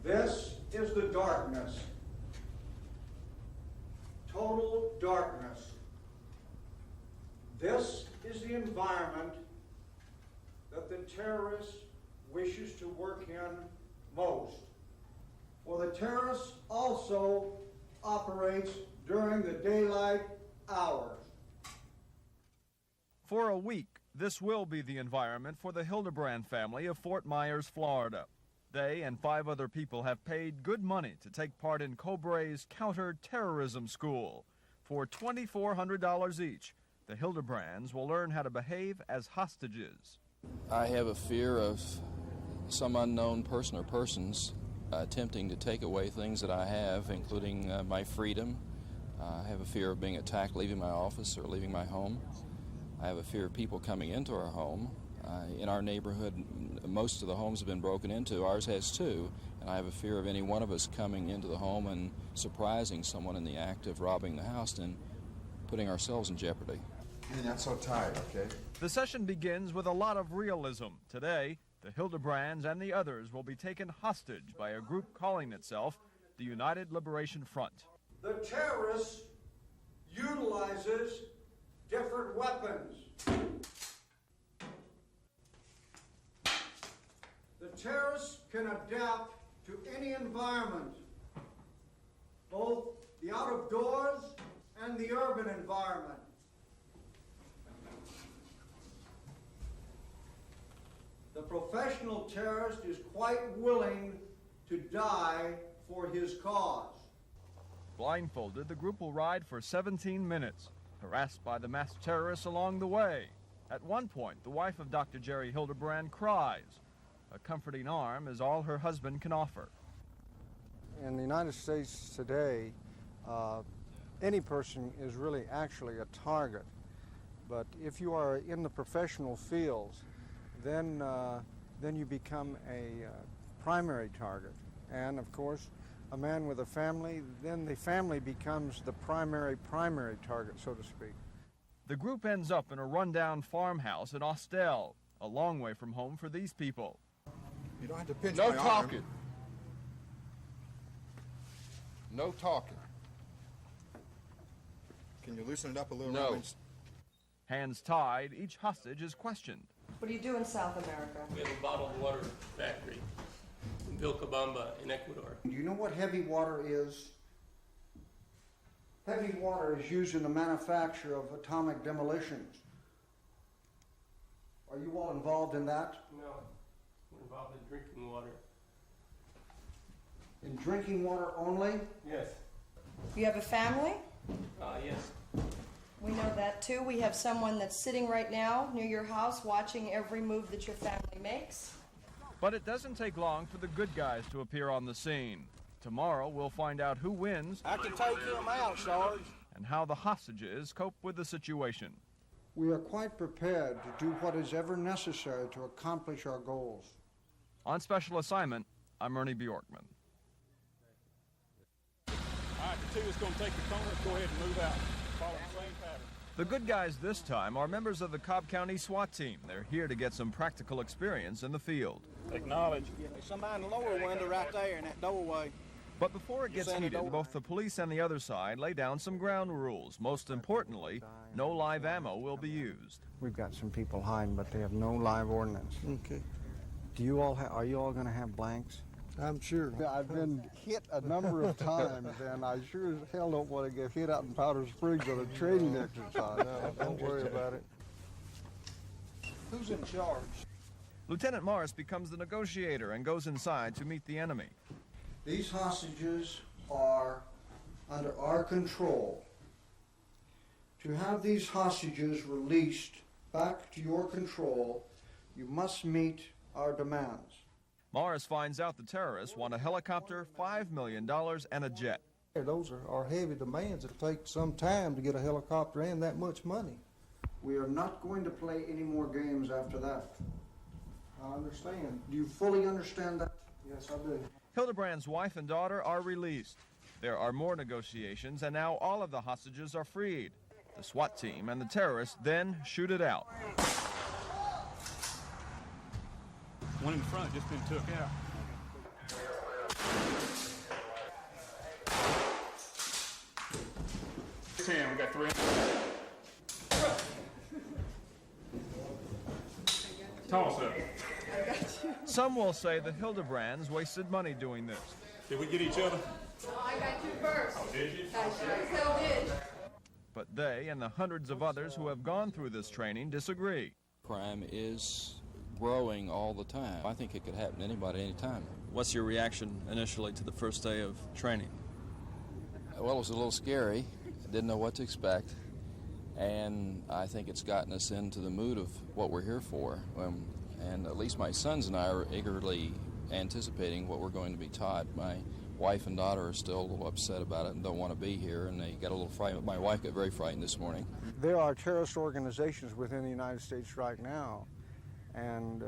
This is the darkness. Total darkness. This is the environment that the terrorist wishes to work in most. For the terrorist also operates during the daylight hours. For a week, this will be the environment for the Hildenbran family of Fort Myers, Florida. They and 5 other people have paid good money to take part in Cobray's counter-terrorism school. For $2,400 each, the Hildebrands will learn how to behave as hostages. I have a fear of some unknown person or persons attempting to take away things that I have, including my freedom. I have a fear of being attacked leaving my office or leaving my home. I have a fear of people coming into our home. In our neighborhood, most of the homes have been broken into. Ours has too. And I have a fear of any one of us coming into the home and surprising someone in the act of robbing the house and putting ourselves in jeopardy. You're not so tired, okay? The session begins with a lot of realism. Today, the Hildebrands and the others will be taken hostage by a group calling itself the United Liberation Front. The terrorist utilizes different weapons. The terrorists can adapt to any environment, both the out of doors and the urban environment. The professional terrorist is quite willing to die for his cause. Blindfolded, the group will ride for 17 minutes, harassed by the masked terrorists along the way. At one point, the wife of Dr. Jerry Hildebran cries. A comforting arm is all her husband can offer. In the United States today, any person is really actually a target. But if you are in the professional fields, then you become a primary target. And of course, a man with a family, then the family becomes the primary target, so to speak. The group ends up in a rundown farmhouse in Austell, a long way from home for these people. You don't have to pinch No my arm. talking. No talking. Can you loosen it up a little? No. Robin? Hands tied, each hostage is questioned. What do you do in South America? We have a bottled water factory in Vilcabamba in Ecuador. Do you know what heavy water is? Heavy water is used in the manufacture of atomic demolitions. Are you all involved in that? No, we're involved in drinking water. In drinking water only? Yes. You have a family? Yes. We know that too. We have someone that's sitting right now near your house watching every move that your family makes. But it doesn't take long for the good guys to appear on the scene. Tomorrow we'll find out who wins. I can take him out, Sarge. And how the hostages cope with the situation. We are quite prepared to do what is ever necessary to accomplish our goals. On special assignment, I'm Ernie Bjorkman. All right, the 2 is going to take the corner. Go ahead and move out. Follow the same pattern. The good guys this time are members of the Cobb County SWAT team. They're here to get some practical experience in the field. Acknowledge. There's somebody in the lower window right there in that doorway. But before it gets heated, both the police and the other side lay down some ground rules. Most importantly, no live ammo will be used. We've got some people hiding, but they have no live ordnance. Okay. Are you all going to have blanks? I'm sure. I've been hit a number of times, and I sure as hell don't want to get hit out in Powder Springs on a training exercise. No, don't worry about it. Who's in charge? Lieutenant Morris becomes the negotiator and goes inside to meet the enemy. These hostages are under our control. To have these hostages released back to your control, you must meet our demands. Morris finds out the terrorists want a helicopter, $5 million, and a jet. Those are heavy demands. It'll take some time to get a helicopter and that much money. We are not going to play any more games after that. I understand. Do you fully understand that? Yes, I do. Hildebrand's wife and daughter are released. There are more negotiations, and now all of the hostages are freed. The SWAT team and the terrorists then shoot it out. One in the front just been took out. his hand. We got 3. Toss up. Some will say the Hildebrands wasted money doing this. Did we get each other? I got you first. Oh, did you? I sure so did. But they and the hundreds of others who have gone through this training disagree. Crime is growing all the time. I think it could happen to anybody anytime. What's your reaction initially to the first day of training? Well, it was a little scary. I didn't know what to expect. And I think it's gotten us into the mood of what we're here for. And at least my sons and I are eagerly anticipating what we're going to be taught. My wife and daughter are still a little upset about it and don't want to be here, and they got a little frightened. My wife got very frightened this morning. There are terrorist organizations within the United States right now, and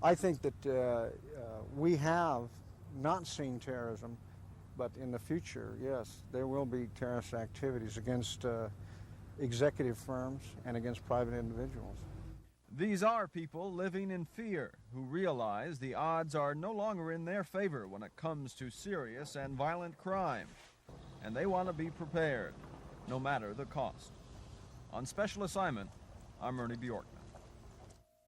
I think that we have not seen terrorism, but in the future, yes, there will be terrorist activities against executive firms and against private individuals. These are people living in fear who realize the odds are no longer in their favor when it comes to serious and violent crime, and they want to be prepared, no matter the cost. On special assignment, I'm Ernie Bjorkman.